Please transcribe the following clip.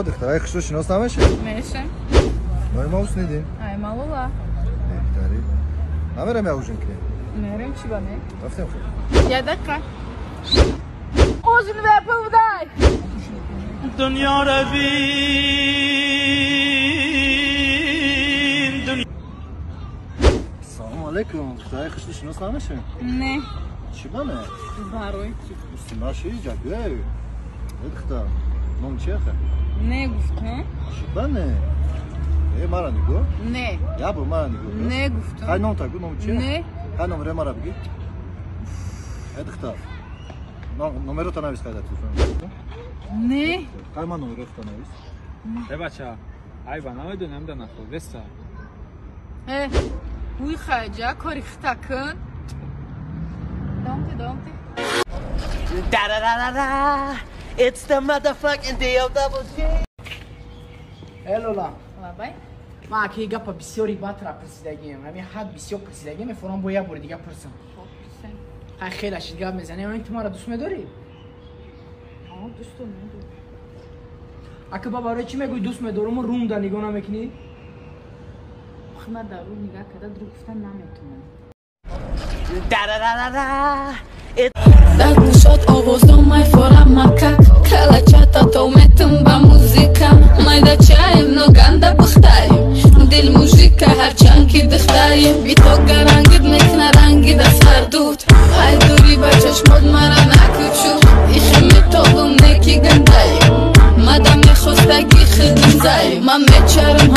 دخترای خوشو شناس نمیشه؟ میشه. ماوس ندین؟ ای مالولا. داری. نمیرم یاوجن که. میرم چی بانه؟ رفتم خود. یه دقیقه. اوزن و پودای. دنیا رو بین دنیا. سلام علیکم. دخترای خوشو شناس نمیشه؟ نه. چی بانه؟ باروی. استماشی جاگه. دختر. نام چیه خه؟ نه گفتم. چی بانه؟ مرا نگو. نه. یا برو مرا نگو. نه گفتم. های نام تاگو نام چیه؟ نه. های نمره مرا بگی. دختر. نمره تو نویس کجا تلفن؟ نه. های من نمره تو نویس. بچه ای با نمیدونم دو نخور بسته بوی خیجه کاری خطا کن دامتی It's the motherfucking day of double G. Hello. بای ما که گپ بسیاری باتر پرسیدگیم. همین حد بسیار پرسیدگیم فوران باید بر دیگه پرسم. خیلی اشید گپ میزنی. من تو مرا دوست می‌داری؟ دوست دارم اگه بابا برای چی میگوی دوست می‌دارم روم دا نگاه نمیکنی؟ من در رو نگاه کرده درو گفتن نمیتونم Так нишот овоздомай фора макак Калачата то метам ба музика Майда чаем, но ганда бахтарим Дил мужика ҳарчанд ки духтарим Бито гарангид мекна рангид аз ҳар дуд Ай дури ба чашмот мара накучу Ихи метобум неки гандаим Мада мехостаги хидим заим Ман мечарам